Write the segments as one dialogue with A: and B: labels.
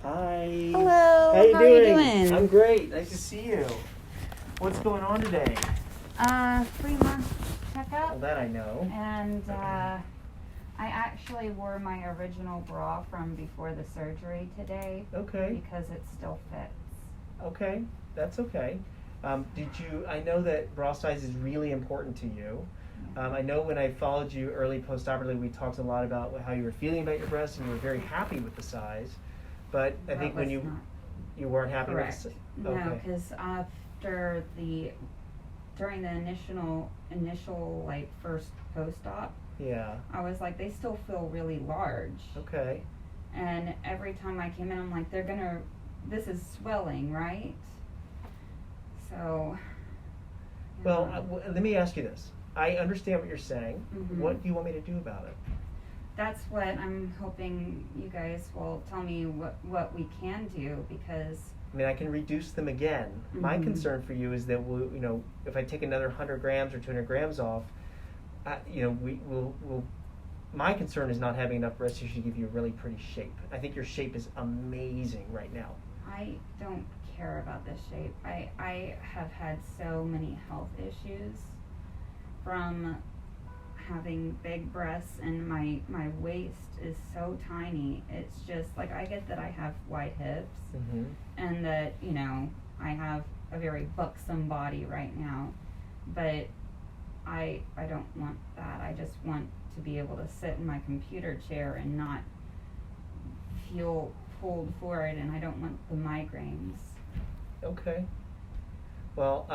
A: Hi.
B: Hello.
A: How you
B: How
A: doing?
B: are you doing?
A: I'm great. Nice to see you. What's going on today?
B: 3-month checkup.
A: Well, that I know.
B: And I actually wore my original bra from before the surgery today.
A: Okay.
B: Because it still fits.
A: Okay. That's okay. I know that bra size is really important to you. I know when I followed you early post-operatively, we talked a lot about how you were feeling about your breasts, and you were very happy with the size. But I think when you weren't happy
B: correct.
A: with the size.
B: No, because during the initial like first post-op,
A: yeah.
B: I was like, they still feel really large.
A: Okay.
B: And every time I came in, I'm like, this is swelling, right? So. Yeah.
A: Well, let me ask you this. I understand what you're saying.
B: Mm-hmm.
A: What do you want me to do about it?
B: That's what I'm hoping you guys will tell me what we can do, because
A: I mean, I can reduce them again. Mm-hmm. My concern for you is that if I take another 100 grams or 200 grams off, my concern is not having enough breast tissue to give you a really pretty shape. I think your shape is amazing right now.
B: I don't care about this shape. I have had so many health issues from having big breasts, and my waist is so tiny. It's just like, I get that I have wide hips, mm-hmm. and that I have a very buxom body right now, but I don't want that. I just want to be able to sit in my computer chair and not feel pulled forward, and I don't want the migraines.
A: Okay. Well,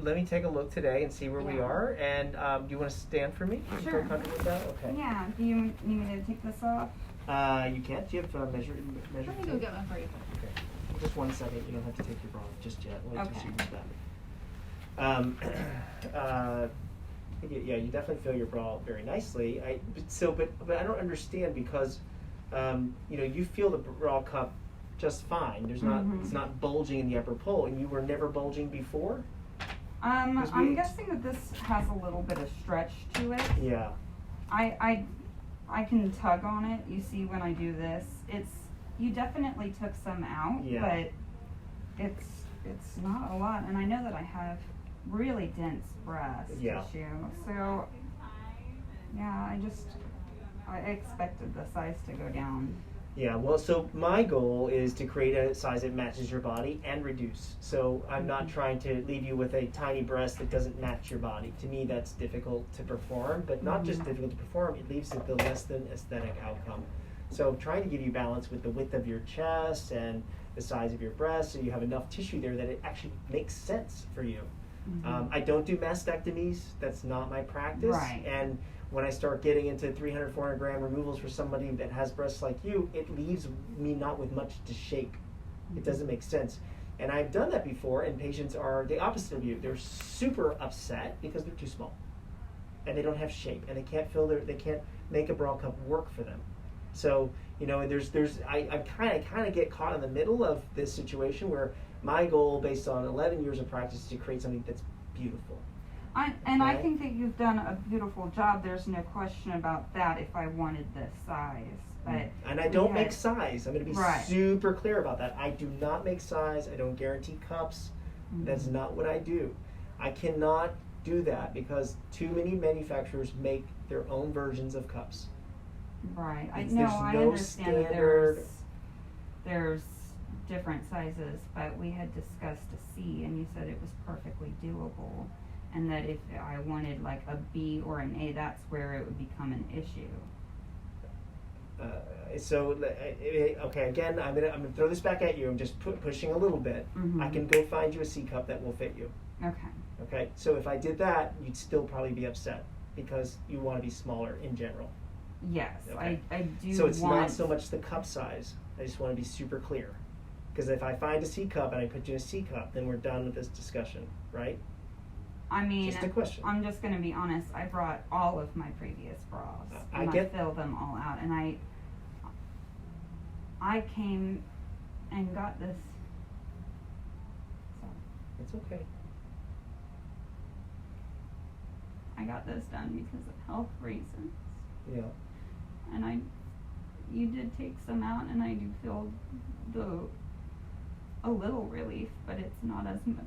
A: let me take a look today and see where we are. And do you want to stand for me?
B: Sure.
A: Feel comfortable with that? Okay.
B: Yeah. Do you need me to take this off?
A: You can't. Do you have measure?
C: Let me go get one for you.
A: Okay. Just 1 second. You don't have to take your bra off just yet. Wait till you get that. Yeah, you definitely feel your bra very nicely. But I don't understand, because you feel the bra cup just fine. There's not
B: mm-hmm.
A: It's not bulging in the upper pole, and you were never bulging before.
B: I'm guessing that this has a little bit of stretch to it.
A: Yeah.
B: I can tug on it. You see when I do this, you definitely took some out,
A: yeah.
B: but it's not a lot, and I know that I have really dense breast tissue. So yeah, I expected the size to go down.
A: Yeah, well, so my goal is to create a size that matches your body and reduce. So I'm not trying to leave you with a tiny breast that doesn't match your body. To me, that's difficult to perform, but not just difficult to perform, it leaves it the less than aesthetic outcome. So I'm trying to give you balance with the width of your chest and the size of your breast, so you have enough tissue there that it actually makes sense for you. Mm-hmm. I don't do mastectomies. That's not my practice.
B: Right.
A: And when I start getting into 300, 400 gram removals for somebody that has breasts like you, it leaves me not with much to shape. It doesn't make sense. And I've done that before, and patients are the opposite of you. They're super upset because they're too small, and they don't have shape, and they can't make a bra cup work for them. So I kind of get caught in the middle of this situation where my goal, based on 11 years of practice, is to create something that's beautiful.
B: I think that you've done a beautiful job. There's no question about that if I wanted this size. But
A: and I don't make size. I'm going to be super clear about that. I do not make size. I don't guarantee cups. Mm-hmm. That's not what I do. I cannot do that because too many manufacturers make their own versions of cups.
B: Right. I
A: understand
B: standard. That there's different sizes, but we had discussed a C, and you said it was perfectly doable. And that if I wanted like a B or an A, that's where it would become an issue.
A: Okay, again, I'm gonna throw this back at you. I'm just pushing a little bit. Mm-hmm. I can go find you a C cup that will fit you. Okay. So if I did that, you'd still probably be upset because you want to be smaller in general.
B: Yes, okay. I do.
A: So it's not so much the cup size. I just want to be super clear, because if I find a C cup and I put you in a C cup, then we're done with this discussion, right?
B: I mean,
A: just a question.
B: I'm just going to be honest. I brought all of my previous bras, and I filled them all out, and I came and got this. Sorry.
A: It's okay.
B: I got this done because of health reasons.
A: Yeah.
B: And you did take some out, and I do feel a little relief, but it's not as much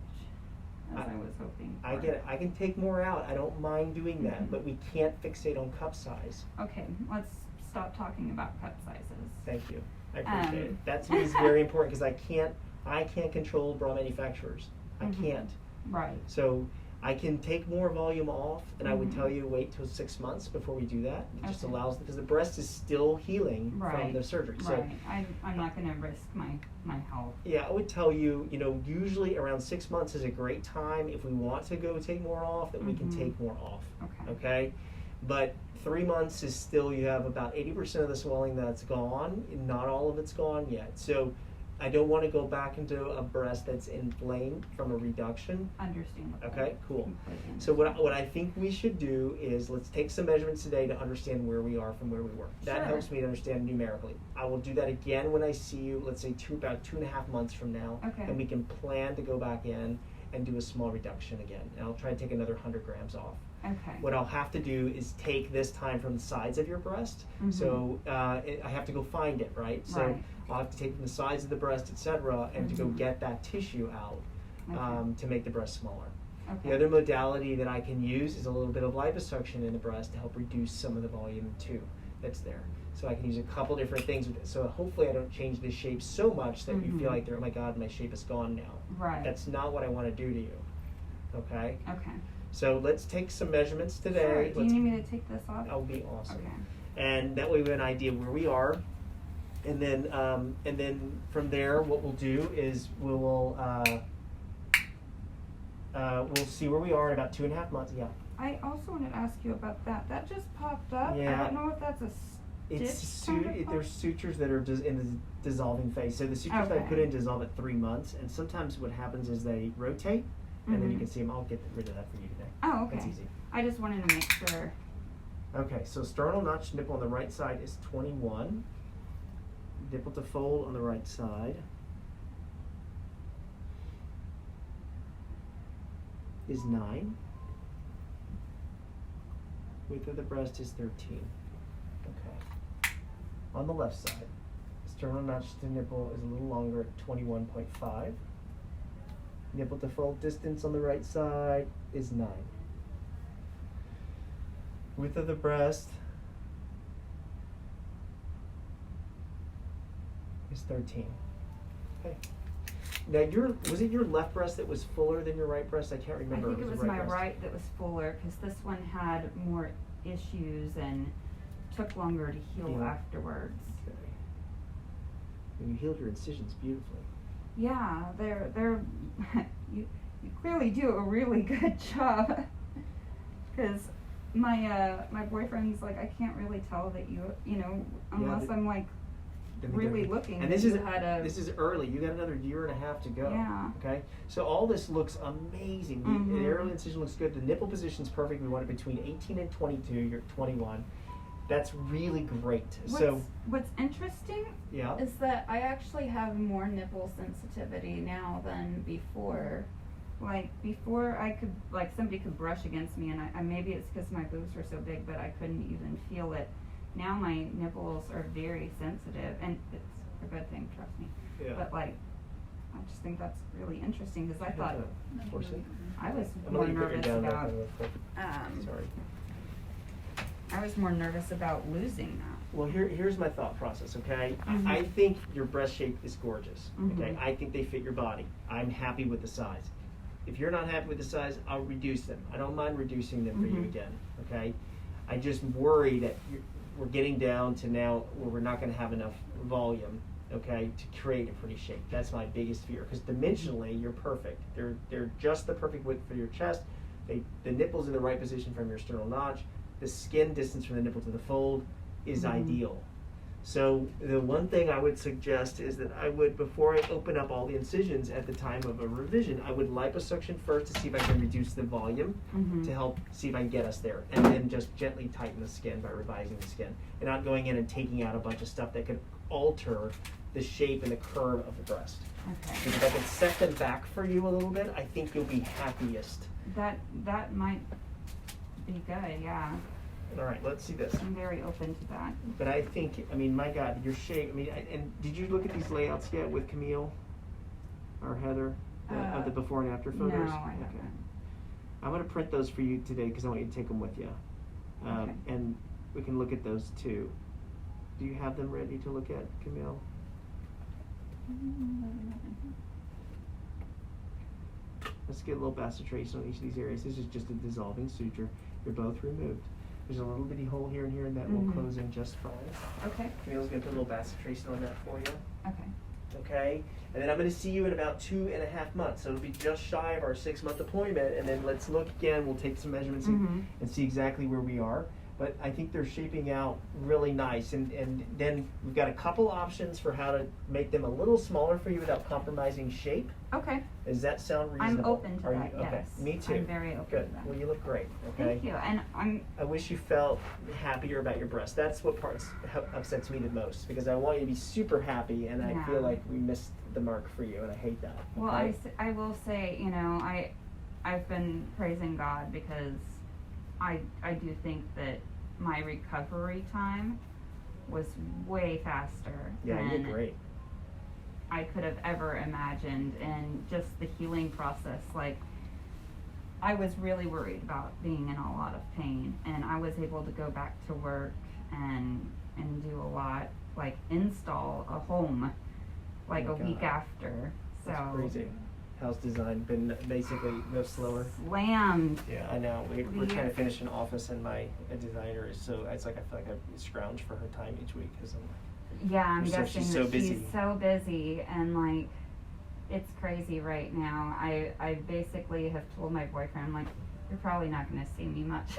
B: as I was hoping for.
A: I get it. I can take more out. I don't mind doing that,
B: Mhm.
A: but we can't fixate on cup size.
B: Okay, let's stop talking about cup sizes.
A: Thank you. I appreciate
B: Um,
A: it. That to me is very important because I can't control bra manufacturers. I
B: Mhm.
A: can't.
B: Right.
A: So I can take more volume off, and I would
B: Mhm.
A: tell you to wait till 6 months before we do that. It just
B: Okay.
A: allows, because the breast is still healing from
B: Right.
A: the surgery. So
B: Right. I'm not going to risk my health.
A: yeah, I would tell you, usually around 6 months is a great time if we want to go take more off, that we can
B: Mhm.
A: take more off.
B: Okay.
A: Okay? But 3 months is still, you have about 80% of the swelling that's gone, and not all of it's gone yet. So I don't want to go back into a breast that's inflamed from a reduction.
B: Understandable.
A: Okay, cool.
B: Completely
A: So what I think we should do is, let's take some measurements today to understand where we are from where we were. That
B: Sure.
A: helps me to understand numerically. I will do that again when I see you, let's say about 2.5 months from now.
B: Okay.
A: And we can plan to go back in and do a small reduction again. And I'll try to take another 100 grams off.
B: Okay.
A: What I'll have to do is take this time from the sides of your breast.
B: Mhm.
A: So I have to go find it, right? So
B: Right.
A: I'll have to take from the sides of the breast, etc., and to go
B: Mhm.
A: get that tissue out
B: Okay.
A: to make the breast smaller.
B: Okay.
A: The other modality that I can use is a little bit of liposuction in the breast to help reduce some of the volume too that's there. So I can use a couple different things with it. So hopefully I don't change the shape so much that you
B: Mhm.
A: feel like, oh my God, my shape is gone now.
B: Right.
A: That's not what I want to do to you. Okay?
B: Okay.
A: So let's take some measurements today.
B: Sure. Do you need me to take this off?
A: That would be awesome.
B: Okay.
A: And that way we have an idea where we are. And then from there, what we'll do is we'll see where we are in about 2.5 months. Yeah.
B: I also wanted to ask you about that. That just popped up.
A: Yeah.
B: I don't know if that's a stitch.
A: There's sutures that are in the dissolving phase. So the sutures that I
B: Okay.
A: put in dissolve at 3 months, and sometimes what happens is they rotate, and then you
B: Mhm.
A: can see them. I'll get rid of that for you today.
B: Oh, okay.
A: That's easy.
B: I just wanted to make sure.
A: Okay, so sternal notch nipple on the right side is 21. Nipple to fold on the right side is 9. Width of the breast is 13. Okay. On the left side, sternal notch to nipple is a little longer at 21.5. Nipple to fold distance on the right side is 9. Width of the breast is 13. Okay. Now was it your left breast that was fuller than your right breast? I can't remember.
B: I think it was
A: the
B: my
A: breast.
B: right that was fuller because this one had more issues and took longer to heal
A: Yeah.
B: afterwards.
A: Okay. And you healed your incisions beautifully.
B: Yeah, they're you clearly do a really good job because my boyfriend's like, I can't really tell that you know unless I'm like really looking.
A: And this
B: you
A: is
B: had a,
A: this is early. You got another 1.5 years to go.
B: Yeah.
A: Okay. So all this looks amazing. The
B: Mhm.
A: early incision looks good. The nipple position's perfect. We want it between 18 and 22. You're 21. That's really great.
B: What's interesting
A: Yeah.
B: is that I actually have more nipple sensitivity now than before. Like before, I could somebody could brush against me, and I maybe it's because my boobs were so big, but I couldn't even feel it. Now my nipples are very sensitive, and it's a good thing, trust me.
A: Yeah.
B: But I just think that's really interesting because I thought
A: Force it.
B: I was
A: I'm
B: more
A: gonna put you
B: nervous
A: down
B: about.
A: real quick. Sorry.
B: I was more nervous about losing that.
A: Well, here's my thought process, okay?
B: Mhm.
A: I think your breast shape is gorgeous, okay?
B: Mhm.
A: I think they fit your body. I'm happy with the size. If you're not happy with the size, I'll reduce them. I don't mind reducing them for you
B: Mhm.
A: again, okay? I just worry that we're getting down to now where we're not going to have enough volume, okay, to create a pretty shape. That's my biggest fear, because dimensionally, you're perfect. They're just the perfect width for your chest. The nipple's in the right position from your sternal notch. The skin distance from the nipple to the fold is
B: Mhm.
A: ideal. So the one thing I would suggest is that I would, before I open up all the incisions at the time of a revision, I would liposuction first to see if I can reduce the volume
B: Mhm.
A: to help see if I can get us there, and then just gently tighten the skin by revising the skin, and not going in and taking out a bunch of stuff that could alter the shape and the curve of the breast.
B: Okay.
A: Because if I can set them back for you a little bit, I think you'll be happiest.
B: That might be good, yeah.
A: All right, let's see this.
B: I'm very open to that.
A: But I think, I mean, my God, your shape. I mean, and did you look at these layouts yet with Camille or Heather of the before and after photos?
B: No, I haven't.
A: I'm gonna print those for you today because I want you to take them with you,
B: Okay.
A: and we can look at those too. Do you have them ready to look at, Camille? Let's get a little bastitration on each of these areas. This is just a dissolving suture. They're both removed. There's a little bitty hole here and here, and that will close in just fine.
B: Okay.
A: Camille's gonna put a little bastitration on that for you.
B: Okay.
A: Okay, and then I'm going to see you in about 2.5 months. So it'll be just shy of our 6-month appointment, and then let's look again. We'll take some measurements and see exactly where we are. But I think they're shaping out really nice, and then we've got a couple options for how to make them a little smaller for you without compromising shape.
B: Okay.
A: Does that sound reasonable?
B: I'm open to
A: Are
B: that.
A: you? Okay,
B: Yes.
A: me too.
B: I'm very open
A: Good.
B: to that.
A: Well, you look great. Okay.
B: Thank you. And
A: I wish you felt happier about your breast. That's what upsets me the most, because I want you to be super happy, and I feel like we missed the mark for you, and I hate that.
B: Well,
A: okay?
B: I will say, you know, I've been praising God because I do think that my recovery time was way faster
A: Yeah, you
B: than
A: did great.
B: I could have ever imagined, and just the healing process. Like, I was really worried about being in a lot of pain, and I was able to go back to work and do a lot, like install a home like
A: Oh
B: a
A: my
B: week
A: God.
B: after. So
A: That's crazy. How's design been basically no slower?
B: slammed.
A: Yeah, I know. We're trying to finish an office, and my designer is so. It's like I feel like I scrounge for her time each week because I'm like.
B: Yeah, I'm
A: So
B: guessing
A: she's so
B: that
A: busy.
B: she's so busy, and like it's crazy right now. I basically have told my boyfriend, I'm like, you're probably not going to see me much,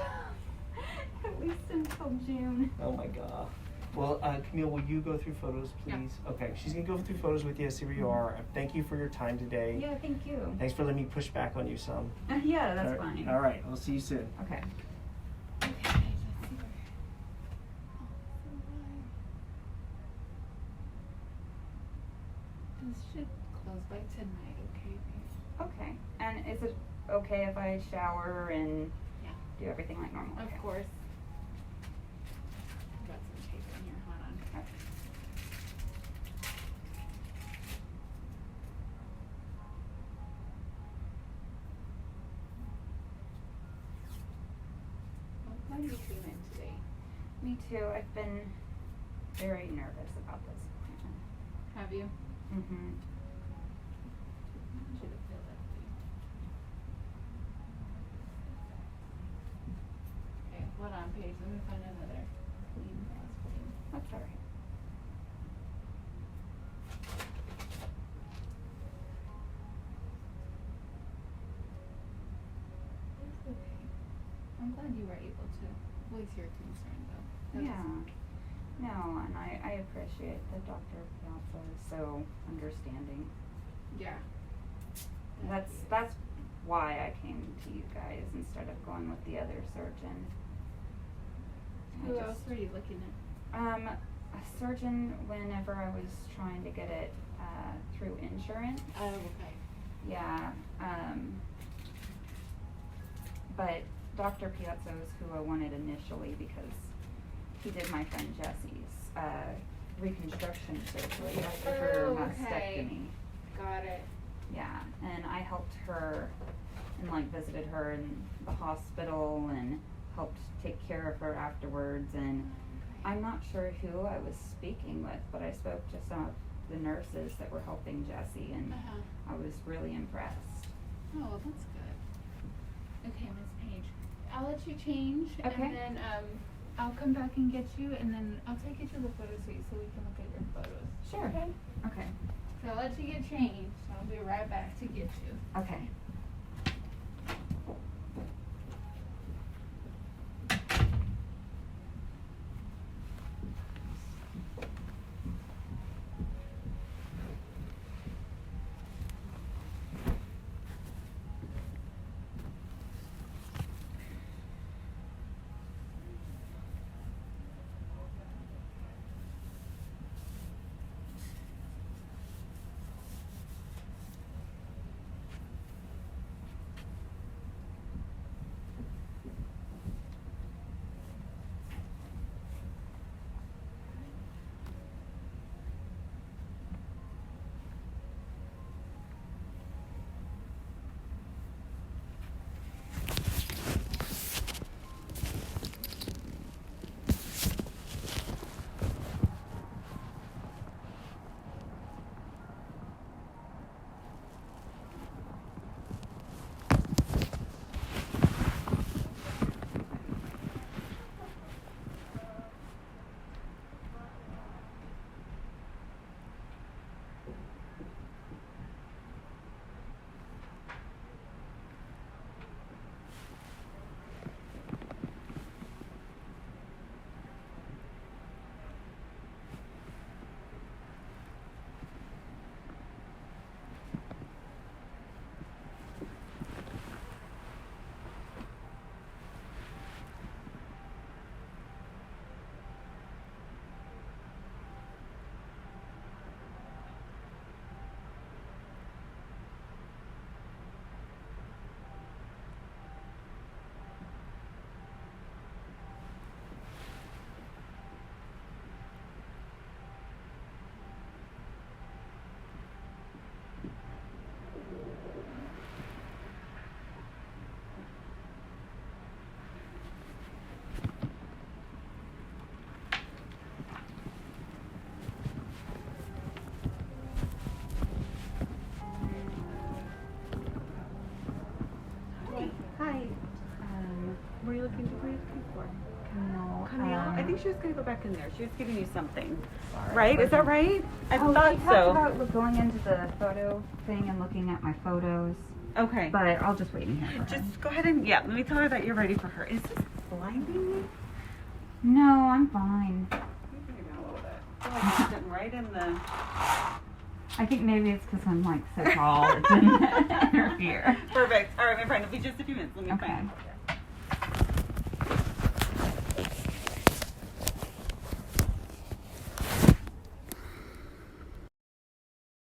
B: at least until June.
A: Oh my God. Well, Camille, will you go through photos, please?
C: Yeah.
A: Okay, she's gonna go through photos with you, see where you are. Thank you for your time today.
B: Yeah, thank you.
A: Thanks for letting me push back on you some.
B: Yeah, that's
A: All right.
B: fine.
A: All right, I'll see you soon.
B: Okay.
C: This should close by tonight, okay, babe?
B: Okay. And is it okay if I shower and
C: Yeah.
B: do everything like normal?
C: Of
B: Okay.
C: course. Got some tape in here, hold on.
B: Okay.
C: I'm glad you came in today.
B: Me too. I've been very nervous about this appointment.
C: Have you?
B: Mm-hmm.
C: Should have filled that thing. Okay, hold on, Paige, let me find another clean Vaseline.
B: That's all right.
C: It's okay. I'm glad you were able to voice your concern though. That was-
B: Yeah. No, and I appreciate that Dr. Piazza is so understanding.
C: Yeah.
B: That's why I came to you guys instead of going with the other surgeon.
C: Who else were you looking at?
B: A surgeon whenever I was trying to get it through insurance.
C: Oh, okay.
B: Yeah. But Dr. Piazza was who I wanted initially because he did my friend Jesse's reconstruction surgery after her
C: Oh,
B: mastectomy.
C: Got it.
B: Yeah, and I helped her and like visited her in the hospital and helped take care of her afterwards. And I'm not sure who I was speaking with, but I spoke to some of the nurses that were helping Jesse, and
C: Uh-huh.
B: I was really impressed.
C: Oh, that's good. Okay, Miss Paige, I'll let you change,
B: Okay.
C: and then I'll come back and get you, and then I'll take you to the photo suite so we can look at your photos.
B: Sure.
C: Okay.
B: Okay.
C: So I'll let you get changed. I'll be right back to get you.
B: Okay.
D: think she was going to go back in there. She was giving you something.
B: Sorry.
D: Right? Is that right? I
B: Oh,
D: thought
B: she talked
D: so.
B: about going into the photo thing and looking at my photos,
D: Okay.
B: but I'll just wait in here for her.
D: Just go ahead and, let me tell her that you're ready for her. Is this blinding me?
B: No, I'm fine.
D: Let me bring it down a little bit. I feel like I'm sitting right in the...
B: I think maybe it's because I'm like so tall it didn't interfere.
D: Perfect. All right, my friend. It'll be just a few minutes. Let me
B: Okay.
D: find